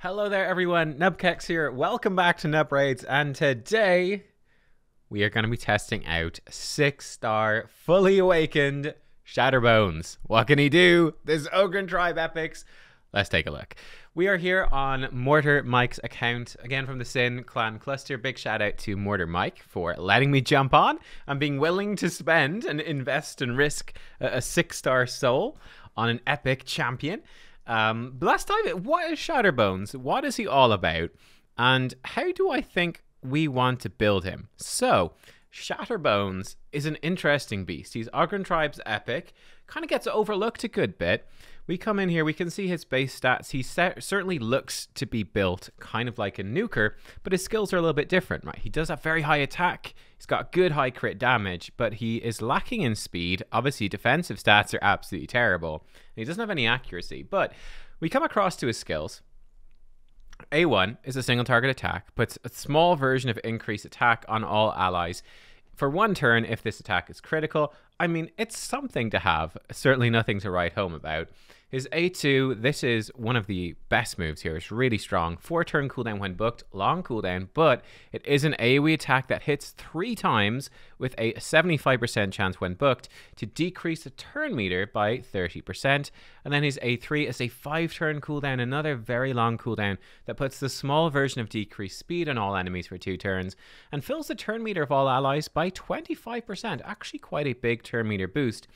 Hello there everyone, nubkeks here. Welcome back to Nub Raids, and today we are going to be testing out 6-star fully awakened Shatterbones. What can he do? This Ogre Tribe epics. Let's take a look. We are here on Mortar Mike's account, again from the Sin Clan Cluster. Big shout out to Mortar Mike for letting me jump on and being willing to spend and invest and risk a 6-star soul on an epic champion. Last time, what is Shatterbones? What is he all about? And how do I think we want to build him? So, Shatterbones is an interesting beast. He's Ogre Tribe's epic. Kind of gets overlooked a good bit. We come in here, we can see his base stats. He certainly looks to be built kind of like a nuker, but his skills are a little bit different, right? He does have very high attack. He's got good high crit damage, but he is lacking in speed. Obviously, defensive stats are absolutely terrible. And he doesn't have any accuracy, but we come across to his skills. A1 is a single target attack, puts a small version of increased attack on all allies for 1 turn if this attack is critical. I mean, it's something to have, certainly nothing to write home about. His A2, this is one of the best moves here. It's really strong. 4-turn cooldown when booked, long cooldown, but it is an AoE attack that hits 3 times with a 75% chance when booked to decrease the turn meter by 30%. And then his A3 is a 5-turn cooldown, another very long cooldown that puts the small version of decreased speed on all enemies for 2 turns and fills the turn meter of all allies by 25%. Actually quite a big turn meter boost.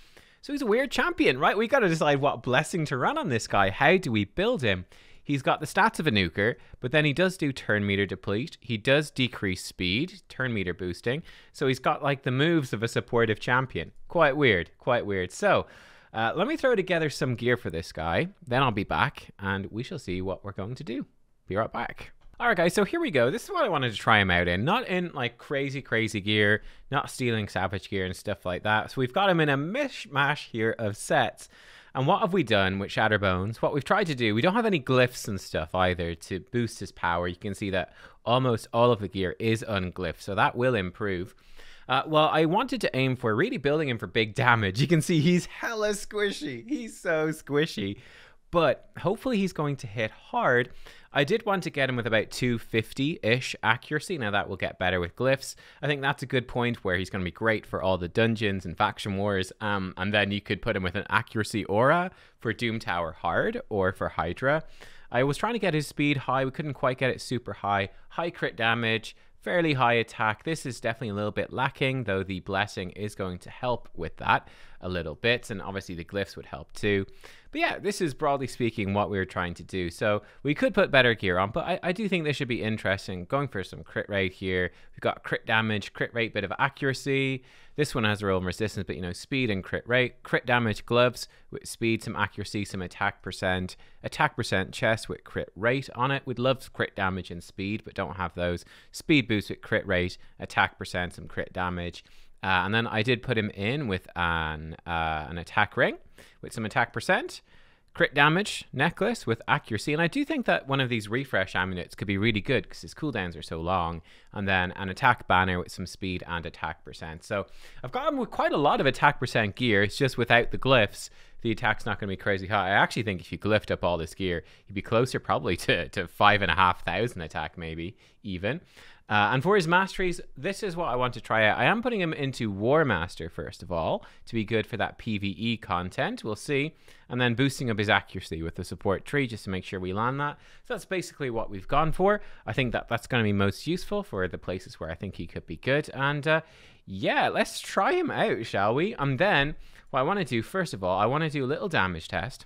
So he's a weird champion, right? We got to decide what blessing to run on this guy. How do we build him? He's got the stats of a nuker, but then he does do turn meter deplete. He does decrease speed, turn meter boosting. So he's got like the moves of a supportive champion. Quite weird, quite weird. So let me throw together some gear for this guy. Then I'll be back and we shall see what we're going to do. Be right back. Alright guys, so here we go. This is what I wanted to try him out in. Not in like crazy gear, not stealing savage gear and stuff like that. So we've got him in a mishmash here of sets. And what have we done with Shatterbones? What we've tried to do, we don't have any glyphs and stuff either to boost his power. You can see that almost all of the gear is unglyphed, so that will improve. Well, I wanted to aim for really building him for big damage. You can see he's hella squishy. He's so squishy. But hopefully he's going to hit hard. I did want to get him with about 250-ish accuracy. Now that will get better with glyphs. I think that's a good point where he's going to be great for all the dungeons and faction wars. And then you could put him with an accuracy aura for Doom Tower hard or for Hydra. I was trying to get his speed high. We couldn't quite get it super high. High crit damage, fairly high attack. This is definitely a little bit lacking, though the blessing is going to help with that a little bit. And obviously the glyphs would help too. But yeah, this is broadly speaking what we were trying to do. So we could put better gear on, but I do think this should be interesting. Going for some crit rate here. We've got crit damage, crit rate, bit of accuracy. This one has a roll and resistance, but you know, speed and crit rate. Crit damage gloves with speed, some accuracy, some attack percent. Attack percent chest with crit rate on it. We'd love crit damage and speed, but don't have those. Speed boost with crit rate, attack percent, some crit damage. And then I did put him in with an attack ring with some attack percent, crit damage necklace with accuracy. And I do think that one of these refresh amulets could be really good because his cooldowns are so long. And then an attack banner with some speed and attack percent. So I've got him with quite a lot of attack percent gear. It's just without the glyphs, the attack's not going to be crazy high. I actually think if you glyphed up all this gear, you'd be closer probably to 5,500 attack maybe even. And for his masteries, this is what I want to try out. I am putting him into War Master first of all, to be good for that PvE content. We'll see. And then boosting up his accuracy with the support tree, just to make sure we land that. So that's basically what we've gone for. I think that that's going to be most useful for the places where I think he could be good. And yeah, let's try him out, shall we? And then what I want to do, first of all, I want to do a little damage test.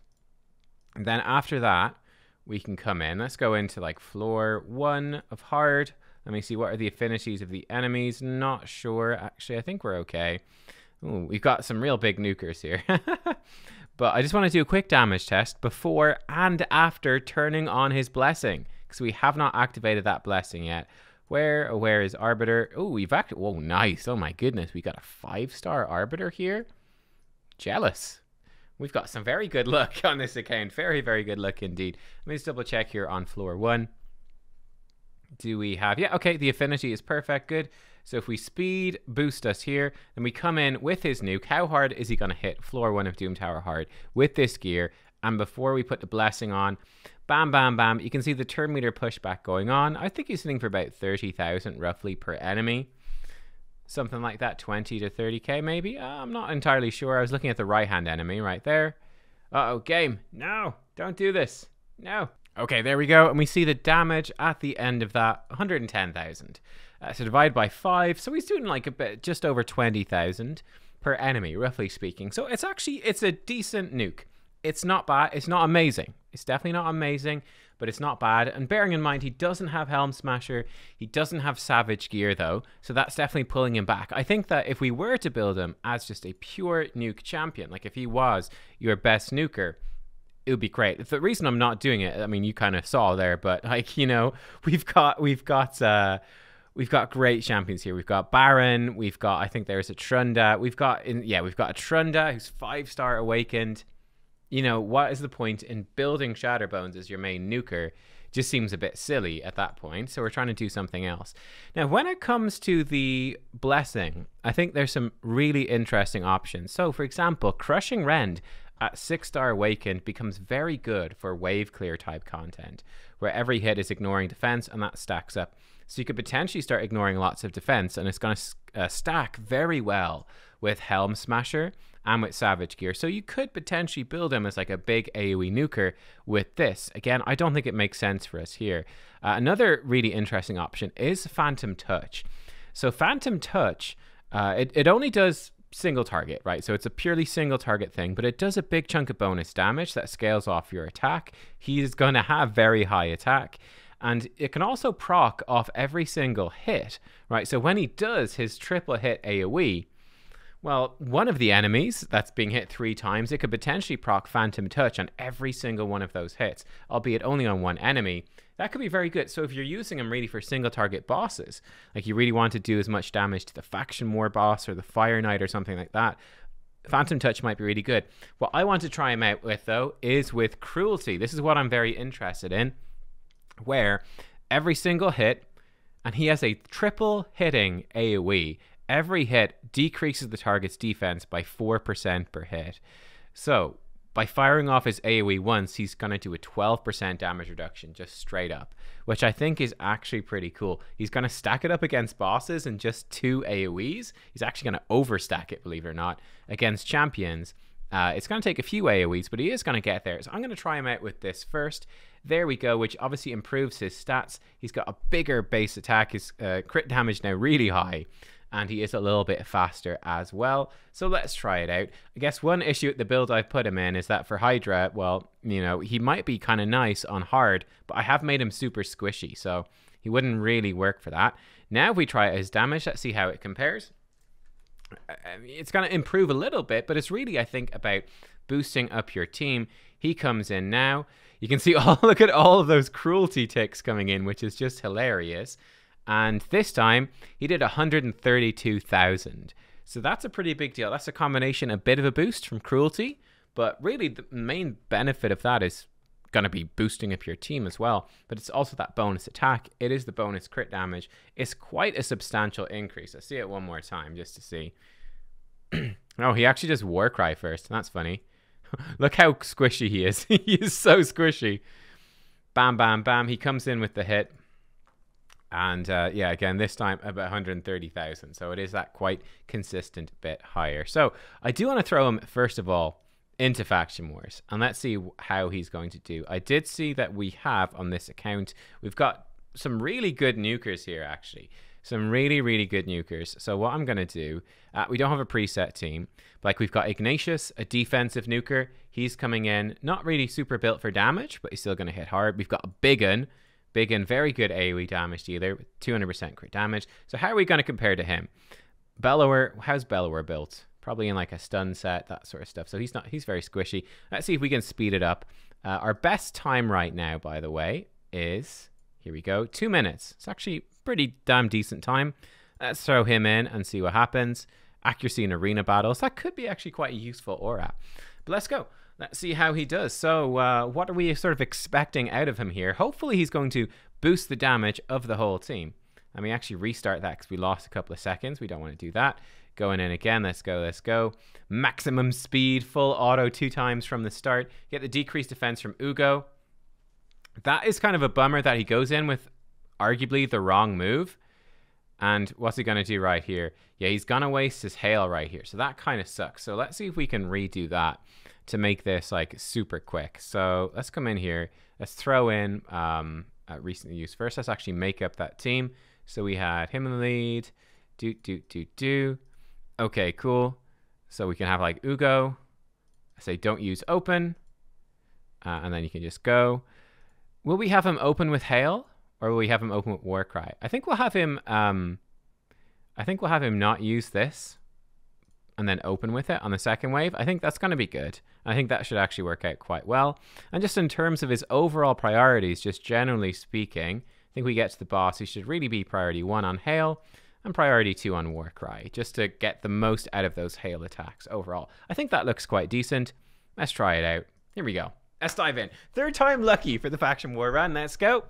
And then after that, we can come in. Let's go into like floor 1 of hard. Let me see, what are the affinities of the enemies? Not sure. Actually, I think we're okay. Ooh, we've got some real big nukers here. But I just want to do a quick damage test before and after turning on his blessing, because we have not activated that blessing yet. Where is Arbiter? Oh, we've activated. Whoa, nice. Oh my goodness, we got a 5-star Arbiter here. Jealous. We've got some very good luck on this account. Very, very good luck indeed. Let me just double check here on floor 1. Do we have, yeah, okay, the affinity is perfect, good. So if we speed boost us here, then we come in with his nuke. How hard is he going to hit floor 1 of Doom Tower hard with this gear? And before we put the blessing on, bam, bam, bam, you can see the turn meter pushback going on. I think he's sitting for about 30,000 roughly per enemy. Something like that, 20 to 30k maybe. I'm not entirely sure. I was looking at the right-hand enemy right there. Uh-oh, game. No, don't do this. No. Okay, there we go. And we see the damage at the end of that, 110,000. So divide by 5. So he's doing like a bit, just over 20,000 per enemy, roughly speaking. So it's a decent nuke. It's not bad. It's not amazing. It's definitely not amazing, but it's not bad. And bearing in mind, he doesn't have Helm Smasher. He doesn't have Savage Gear, though. So that's definitely pulling him back. I think that if we were to build him as just a pure nuke champion, like if he was your best nuker, it would be great. The reason I'm not doing it, I mean, you kind of saw there, but like, you know, we've got great champions here. We've got Baron. We've got, I think there's a Trunda. We've got a Trunda who's 5-star awakened. You know, what is the point in building Shatterbones as your main nuker? Just seems a bit silly at that point. So we're trying to do something else. Now, when it comes to the blessing, I think there's some really interesting options. So, for example, Crushing Rend at 6-star awakened becomes very good for wave clear type content, where every hit is ignoring defense, and that stacks up. So you could potentially start ignoring lots of defense, and it's going to stack very well with Helm Smasher and with Savage Gear. So you could potentially build him as like a big AoE nuker with this. Again, I don't think it makes sense for us here. Another really interesting option is Phantom Touch. So Phantom Touch, it only does single target, right? So it's a purely single target thing, but it does a big chunk of bonus damage that scales off your attack. He's going to have very high attack. And it can also proc off every single hit, right? So when he does his triple hit AoE, well, one of the enemies that's being hit 3 times, it could potentially proc Phantom Touch on every single one of those hits, albeit only on one enemy. That could be very good. So if you're using him really for single target bosses, like you really want to do as much damage to the Faction War boss or the Fire Knight or something like that, Phantom Touch might be really good. What I want to try him out with, though, is with Cruelty. This is what I'm very interested in, where every single hit, and he has a triple hitting AoE. Every hit decreases the target's defense by 4% per hit. So by firing off his AoE once, he's going to do a 12% damage reduction just straight up, which I think is actually pretty cool. He's going to stack it up against bosses in just 2 AoEs. He's actually going to overstack it, believe it or not, against champions. It's going to take a few AoEs, but he is going to get there. So I'm going to try him out with this first. There we go, which obviously improves his stats. He's got a bigger base attack. His crit damage now really high, and he is a little bit faster as well. So let's try it out. I guess one issue with the build I've put him in is that for Hydra, well, you know, he might be kind of nice on hard, but I have made him super squishy, so he wouldn't really work for that. Now if we try out his damage, let's see how it compares. It's going to improve a little bit, but it's really, I think, about boosting up your team. He comes in now. You can see, oh, look at all of those cruelty ticks coming in, which is just hilarious. And this time, he did 132,000. So that's a pretty big deal. That's a combination, a bit of a boost from cruelty, but really the main benefit of that is going to be boosting up your team as well. But it's also that bonus attack. It is the bonus crit damage. It's quite a substantial increase. Let's see it one more time just to see. Oh, he actually does Warcry first. That's funny. Look how squishy he is. He is so squishy. Bam, bam, bam. He comes in with the hit. And yeah, again, this time about 130,000. So it is that quite consistent bit higher. So I do want to throw him, first of all, into Faction Wars. And let's see how he's going to do. I did see that we have on this account, we've got some really good nukers here, actually. Some really, really good nukers. So what I'm going to do, we don't have a preset team. But like we've got Ignatius, a defensive nuker. He's coming in, not really super built for damage, but he's still going to hit hard. We've got a Big Un, very good AoE damage dealer with 200% crit damage. So how are we going to compare to him? Bellower, how's Bellower built? Probably in like a stun set, that sort of stuff. So he's very squishy. Let's see if we can speed it up. Our best time right now, by the way, is, here we go, 2 minutes. It's actually pretty damn decent time. Let's throw him in and see what happens. Accuracy in arena battles. That could be actually quite a useful aura. But let's go. Let's see how he does. So what are we sort of expecting out of him here? Hopefully he's going to boost the damage of the whole team. Let me actually restart that because we lost a couple of seconds. We don't want to do that. Going in again. Let's go. Let's go. Maximum speed. Full auto 2 times from the start. Get the decreased defense from Ugo. That is kind of a bummer that he goes in with arguably the wrong move. And what's he going to do right here? Yeah, he's going to waste his hail right here. So that kind of sucks. So let's see if we can redo that to make this like super quick. So let's come in here. Let's throw in recently used first. Let's actually make up that team. So we had him in the lead. Okay, cool. So we can have like Ugo. I say don't use open. And then you can just go. Will we have him open with hail? Or will we have him open with Warcry? I think we'll have him not use this and then open with it on the second wave. I think that's going to be good. I think that should actually work out quite well. And just in terms of his overall priorities, just generally speaking, I think we get to the boss, he should really be priority 1 on hail and priority 2 on Warcry, just to get the most out of those hail attacks overall. I think that looks quite decent. Let's try it out. Here we go. Let's dive in. 3rd time lucky for the faction war run. Let's go.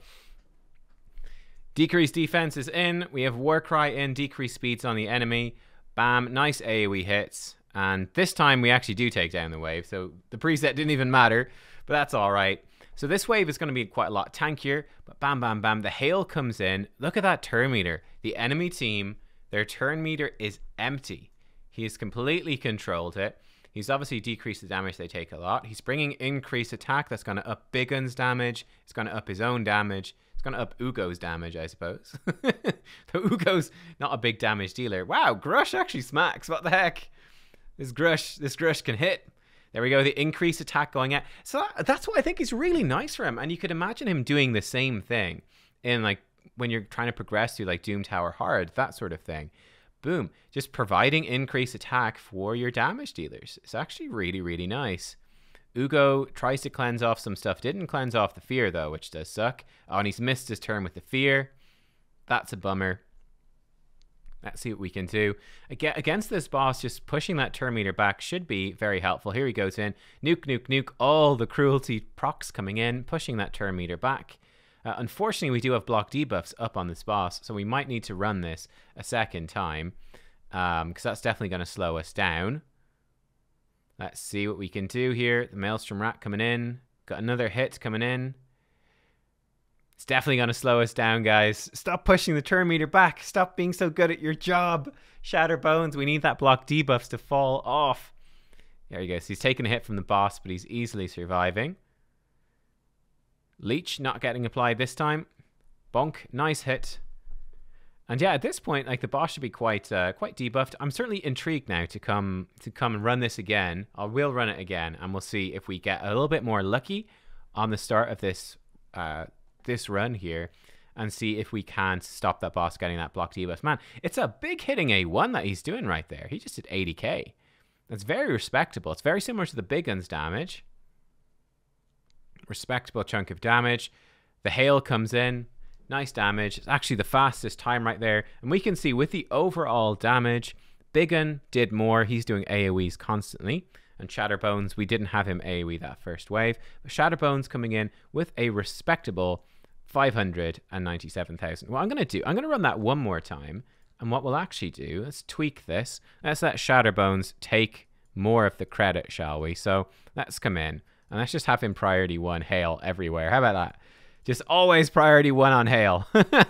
Decreased defense is in. We have Warcry in. Decreased speeds on the enemy. Bam. Nice AoE hits. And this time we actually do take down the wave. So the preset didn't even matter. But that's all right. So this wave is going to be quite a lot tankier. But bam, bam, bam. The hail comes in. Look at that turn meter. The enemy team, their turn meter is empty. He has completely controlled it. He's obviously decreased the damage they take a lot. He's bringing increased attack. That's going to up Big Gun's damage. It's going to up his own damage. Gonna up Ugo's damage, I suppose. So Ugo's not a big damage dealer. Wow, Grush actually smacks. What the heck? This Grush can hit. There we go. The increased attack going out. So that's what I think is really nice for him. And you could imagine him doing the same thing in like when you're trying to progress through like Doom Tower Hard, that sort of thing. Boom, just providing increased attack for your damage dealers. It's actually really, really nice. Ugo tries to cleanse off some stuff. Didn't cleanse off the fear, though, which does suck. Oh, and he's missed his turn with the fear. That's a bummer. Let's see what we can do. Against this boss, just pushing that turn meter back should be very helpful. Here he goes in. Nuke, nuke, nuke. All the cruelty procs coming in, pushing that turn meter back. Unfortunately, we do have block debuffs up on this boss, so we might need to run this a second time, because that's definitely going to slow us down. Let's see what we can do here. The Maelstrom Rat coming in. Got another hit coming in. It's definitely going to slow us down, guys. Stop pushing the turn meter back. Stop being so good at your job. Shatterbones, we need that block debuffs to fall off. There he goes. He's taking a hit from the boss, but he's easily surviving. Leech not getting applied this time. Bonk. Nice hit. And yeah, at this point, like the boss should be quite debuffed. I'm certainly intrigued now to come and run this again. I will run it again, and we'll see if we get a little bit more lucky on the start of this this run here, and see if we can stop that boss getting that block debuff. Man, it's a big hitting A1 that he's doing right there. He just did 80k. That's very respectable. It's very similar to the Big Gun's damage. Respectable chunk of damage. The hail comes in. Nice damage. It's actually the fastest time right there. And we can see with the overall damage, Big Gun did more. He's doing AoEs constantly. And Shatterbones, we didn't have him AoE that first wave. But Shatterbones coming in with a respectable 597,000. What I'm going to do, I'm going to run that one more time. And what we'll actually do, let's tweak this. Let's let Shatterbones take more of the credit, shall we? So let's come in. And let's just have him priority 1 hail everywhere. How about that? Just always priority 1 on hail.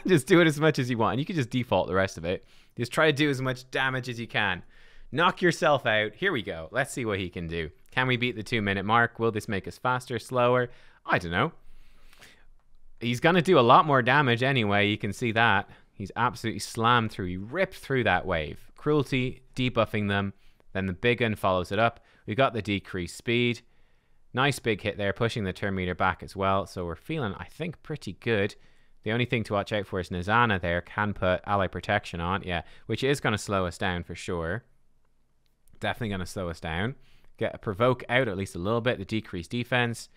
Just do it as much as you want. And you can just default the rest of it. Just try to do as much damage as you can. Knock yourself out. Here we go. Let's see what he can do. Can we beat the 2-minute mark? Will this make us faster, slower? I don't know. He's going to do a lot more damage anyway. You can see that. He's absolutely slammed through. He ripped through that wave. Cruelty, debuffing them. Then the Big Gun follows it up. We got the decreased speed. Nice big hit there, pushing the turn meter back as well. So we're feeling, I think, pretty good. The only thing to watch out for is Nizana there. Can put ally protection on. Yeah, which is going to slow us down for sure. Definitely going to slow us down. Get a provoke out at least a little bit. The decreased defense.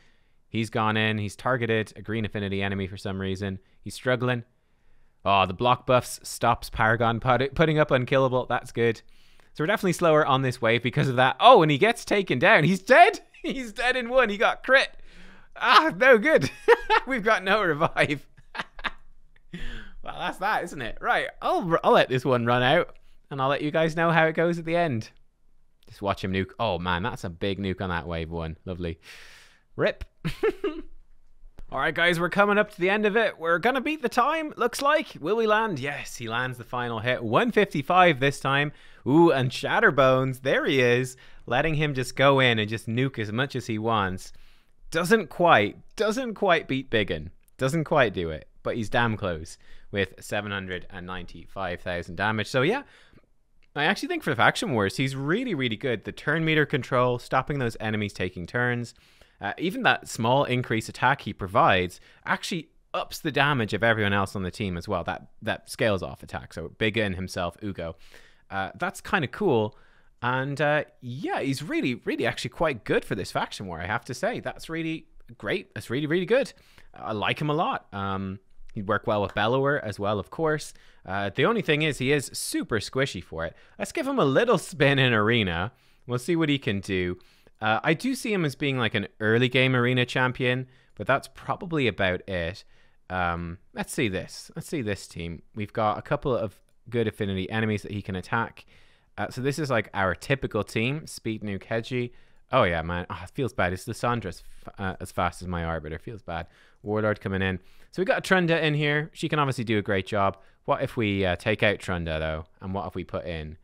He's gone in. He's targeted a green affinity enemy for some reason. He's struggling. Oh, the block buffs stops Paragon putting up unkillable. That's good. So we're definitely slower on this wave because of that. Oh, and he gets taken down. He's dead. He's dead in 1. He got crit. Ah, no good. We've got no revive. Well, that's that, isn't it? Right. I'll let this one run out. and I'll let you guys know how it goes at the end. Just watch him nuke. Oh man, that's a big nuke on that wave one. Lovely. Rip. Alright guys, we're coming up to the end of it. We're gonna beat the time, looks like. Will we land? Yes, he lands the final hit. 155 this time. Ooh, and Shatterbones, there he is. Letting him just go in and just nuke as much as he wants. Doesn't quite beat Biggin. Doesn't quite do it, but he's damn close with 795,000 damage. So yeah, I actually think for the Faction Wars, he's really, really good. The turn meter control, stopping those enemies taking turns. Even that small increase attack he provides actually ups the damage of everyone else on the team as well. That scales off attack. So Biggin himself, Ugo. That's kind of cool. And yeah, he's really, really actually quite good for this Faction War, I have to say. That's really great. That's really, really good. I like him a lot. He'd work well with Bellower as well, of course. The only thing is he is super squishy for it. Let's give him a little spin in Arena. We'll see what he can do. I do see him as being like an early game Arena champion, but that's probably about it. Let's see this. Let's see this team. We've got a couple of good affinity enemies that he can attack. So this is like our typical team. Speed Nuke Hedgie. Oh yeah, man. Oh, it feels bad. It's Lysandra as fast as my Arbiter. Feels bad. Warlord coming in. So we got Trunda in here. She can obviously do a great job. What if we take out Trunda though? And what if we put in?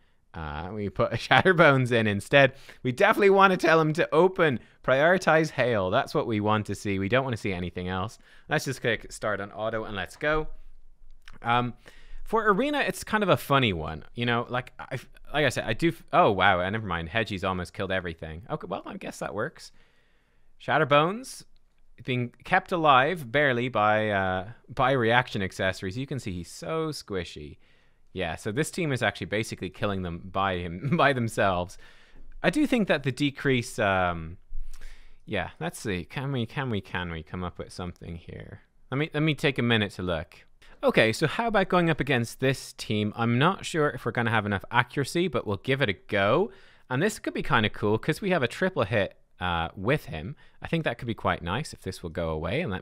We put Shatterbones in instead. We definitely want to tell him to open. Prioritize Hail. That's what we want to see. We don't want to see anything else. Let's just click start on auto and let's go. For Arena, it's kind of a funny one. You know, like I said, I do... Oh, wow. Never mind. Hedgie's almost killed everything. Okay, well, I guess that works. Shatterbones being kept alive, barely, by reaction accessories. You can see he's so squishy. Yeah, so this team is actually basically killing them by themselves. I do think that the decrease... yeah, let's see. Can we come up with something here? Let me take a minute to look. Okay, so how about going up against this team? I'm not sure if we're going to have enough accuracy, but we'll give it a go. And this could be kind of cool because we have a triple hit with him. I think that could be quite nice if this will go away. And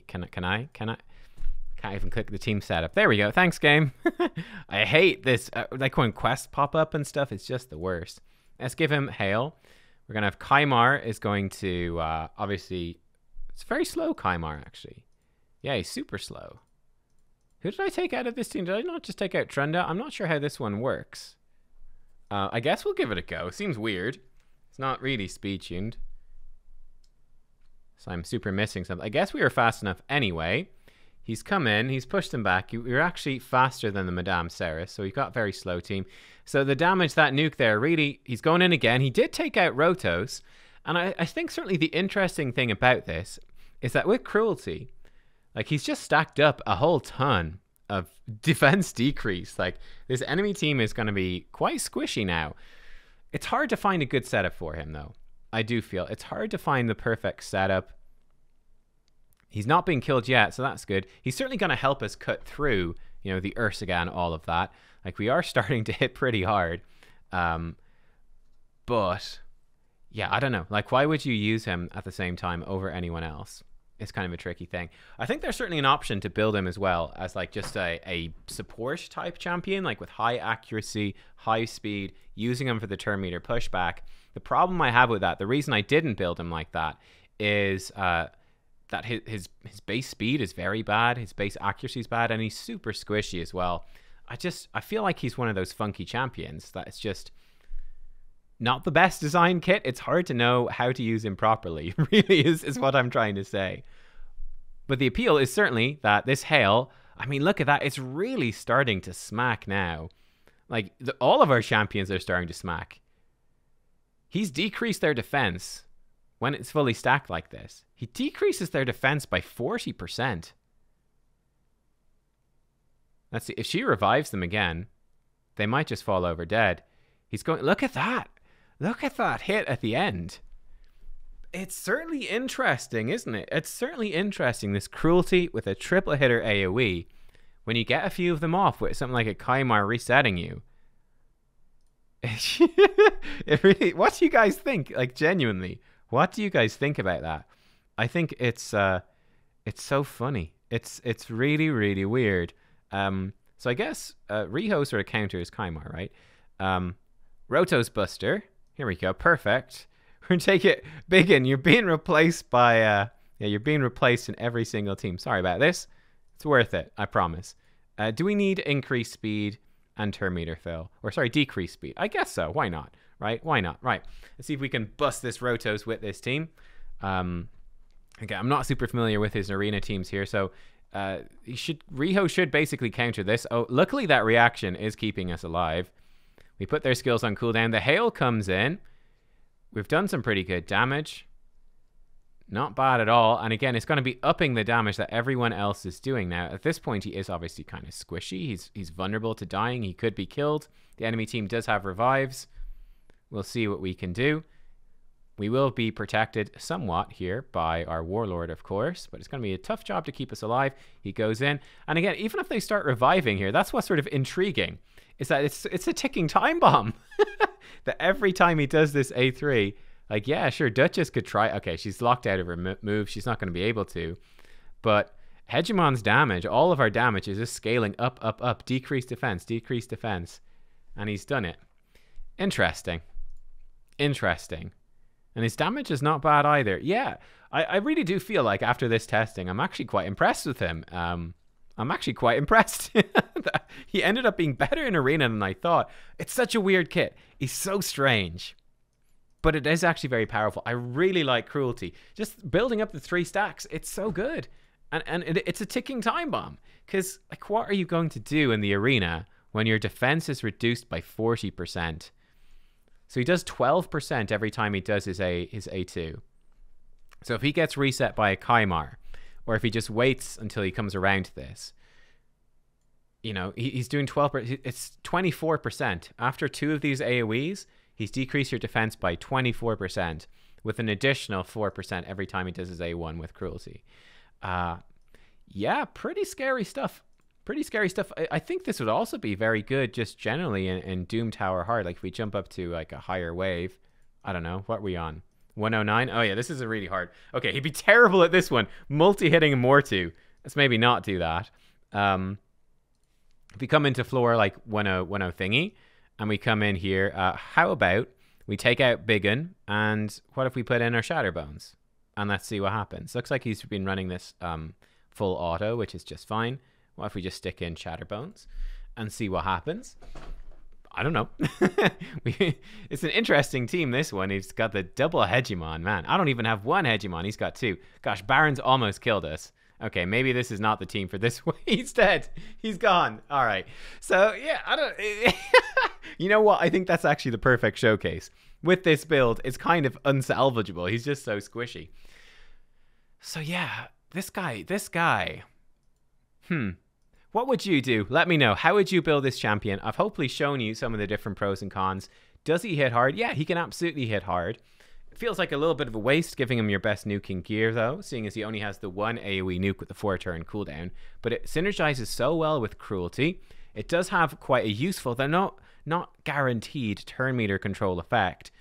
can I can't even click the team setup. There we go. Thanks, game. I hate this. Like when quests pop up and stuff, it's just the worst. Let's give him Hail. We're going to have Kaimar is going to, obviously, it's very slow, Kaimar, actually. Yeah, he's super slow. Who did I take out of this team? Did I not just take out Trunda? I'm not sure how this one works. I guess we'll give it a go. Seems weird. It's not really speed tuned. So I'm super missing something. I guess we were fast enough anyway. He's come in. He's pushed them back. You're actually faster than the Madame Ceres. So you've got a very slow team. So the damage, that nuke there, really, he's going in again. He did take out Rotos. And I think certainly the interesting thing about this is that with Cruelty... Like, he's just stacked up a whole ton of defense decrease. Like, this enemy team is going to be quite squishy now. It's hard to find a good setup for him, though. I do feel. It's hard to find the perfect setup. He's not being killed yet, so that's good. He's certainly going to help us cut through, you know, the Ursagan, all of that. Like, we are starting to hit pretty hard. But, yeah, I don't know. Like, why would you use him at the same time over anyone else? It's kind of a tricky thing. I think there's certainly an option to build him as well as like just a support type champion, like with high accuracy, high speed, using him for the turn meter pushback. The problem I have with that, the reason I didn't build him like that is that his base speed is very bad, his base accuracy is bad, and he's super squishy as well. I feel like he's one of those funky champions that it's just not the best design kit. It's hard to know how to use him properly, really is what I'm trying to say. But the appeal is certainly that this Hail, I mean, look at that. It's really starting to smack now. Like, all of our champions are starting to smack. He's decreased their defense when it's fully stacked like this. He decreases their defense by 40%. Let's see. If she revives them again, they might just fall over dead. He's going... Look at that. Look at that hit at the end. It's certainly interesting, isn't it? It's certainly interesting, this Cruelty with a triple hitter AoE. When you get a few of them off with something like a Kaimar resetting you. It really, what do you guys think? Like, genuinely, what do you guys think about that? I think it's so funny. It's really, really weird. So So I guess Riho sort of counters Kaimar, right? Roto's Buster. Here we go. Perfect. We're going to take it big in. You're being replaced by... yeah, you're being replaced in every single team. Sorry about this. It's worth it, I promise. Do we need increased speed and turn meter fill? Or sorry, decreased speed. I guess so. Why not? Right? Why not? Right. Let's see if we can bust this Rotos with this team. Okay, I'm not super familiar with his arena teams here, so Riho should basically counter this. Oh, luckily that reaction is keeping us alive. We put their skills on cooldown. The hail comes in. We've done some pretty good damage. Not bad at all. And again, it's going to be upping the damage that everyone else is doing now. At this point, he is obviously kind of squishy. He's vulnerable to dying. He could be killed. The enemy team does have revives. We'll see what we can do. We will be protected somewhat here by our Warlord, of course, but it's going to be a tough job to keep us alive. He goes in. And again, even if they start reviving here, that's what's sort of intriguing, is that it's a ticking time bomb. That every time he does this A3, like, yeah, sure, Duchess could try. Okay, she's locked out of her move. She's not going to be able to. But Hegemon's damage, all of our damage is just scaling up, up, up. Decrease defense, decrease defense. And he's done it. Interesting. Interesting. And his damage is not bad either. Yeah, I really do feel like after this testing, I'm actually quite impressed with him. I'm actually quite impressed. He ended up being better in Arena than I thought. It's such a weird kit. He's so strange. But it is actually very powerful. I really like Cruelty. Just building up the 3 stacks, it's so good. And it's a ticking time bomb. Because, like, what are you going to do in the Arena when your defense is reduced by 40%? So he does 12% every time he does his A2. So if he gets reset by a Kaimar, or if he just waits until he comes around to this, you know, he's doing 12%. It's 24%. After 2 of these AoEs, he's decreased your defense by 24%, with an additional 4% every time he does his A1 with Cruelty. Yeah, pretty scary stuff. Pretty scary stuff. I think this would also be very good just generally in Doom Tower Hard. Like if we jump up to like a higher wave. I don't know. What are we on? 109? Oh yeah, this is a really hard. Okay, he'd be terrible at this one. Multi-hitting a Mortu. Let's maybe not do that. If we come into floor like 10 thingy, and we come in here, how about we take out Biggin, and what if we put in our Shatterbones? And let's see what happens. Looks like he's been running this full auto, which is just fine. What if we just stick in Shatterbones and see what happens? I don't know. It's an interesting team, this one. He's got the double Hegemon, man. I don't even have 1 Hegemon. He's got 2. Gosh, Baron's almost killed us. Okay, maybe this is not the team for this one. He's dead. He's gone. All right. So, yeah, I don't... You know what? I think that's actually the perfect showcase. With this build, it's kind of unsalvageable. He's just so squishy. So, yeah, this guy... What would you do? Let me know. How would you build this champion? I've hopefully shown you some of the different pros and cons. Does he hit hard? Yeah, he can absolutely hit hard. It feels like a little bit of a waste giving him your best nuking gear, though, seeing as he only has the 1 AoE nuke with the 4-turn cooldown. But it synergizes so well with Cruelty. It does have quite a useful, though not guaranteed, turn meter control effect.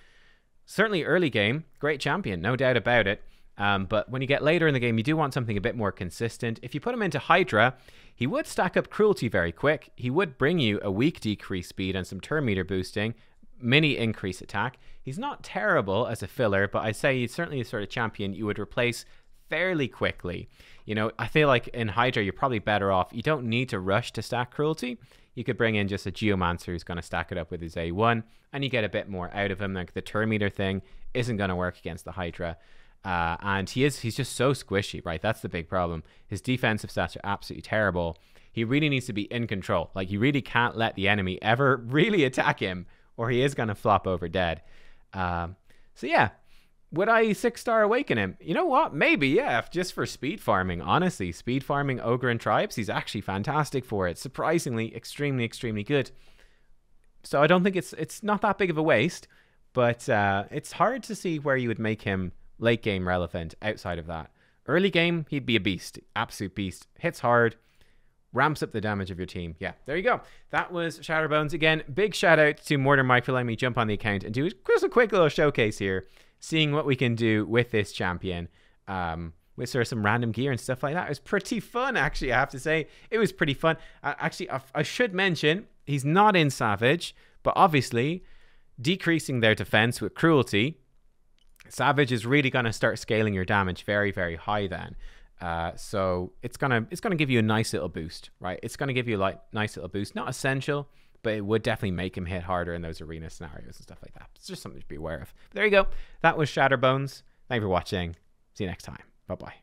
Certainly early game, great champion, no doubt about it. But when you get later in the game, you do want something a bit more consistent. If you put him into Hydra, he would stack up Cruelty very quick. He would bring you a weak decrease speed and some turn meter boosting, mini increase attack. He's not terrible as a filler, but I'd say he's certainly a sort of champion you would replace fairly quickly. You know, I feel like in Hydra, you're probably better off. You don't need to rush to stack Cruelty. You could bring in just a Geomancer who's going to stack it up with his A1, and you get a bit more out of him. Like the turn meter thing isn't going to work against the Hydra. And he's just so squishy, right? That's the big problem. His defensive stats are absolutely terrible. He really needs to be in control. Like, you really can't let the enemy ever really attack him, or he is going to flop over dead. So yeah, would I 6-star awaken him? You know what? Maybe, yeah, just for speed farming. Honestly, speed farming Ogre and Tribes, he's actually fantastic for it. Surprisingly, extremely, extremely good. So I don't think it's not that big of a waste, but it's hard to see where you would make him late game relevant outside of that. Early game, he'd be a beast. Absolute beast. Hits hard. Ramps up the damage of your team. Yeah, there you go. That was Shatterbones. Again, big shout out to Mortar Mike for letting me jump on the account and do just a quick little showcase here, seeing what we can do with this champion. with sort of some random gear and stuff like that. It was pretty fun, actually, I have to say. It was pretty fun. Actually, I should mention, he's not in Savage, but obviously, decreasing their defense with Cruelty, Savage is really going to start scaling your damage very, very high then. So it's gonna give you a nice little boost, right? It's gonna give you like nice little boost. Not essential, but it would definitely make him hit harder in those arena scenarios and stuff like that. It's just something to be aware of. But there you go. That was Shatterbones. Thank you for watching. See you next time. Bye-bye.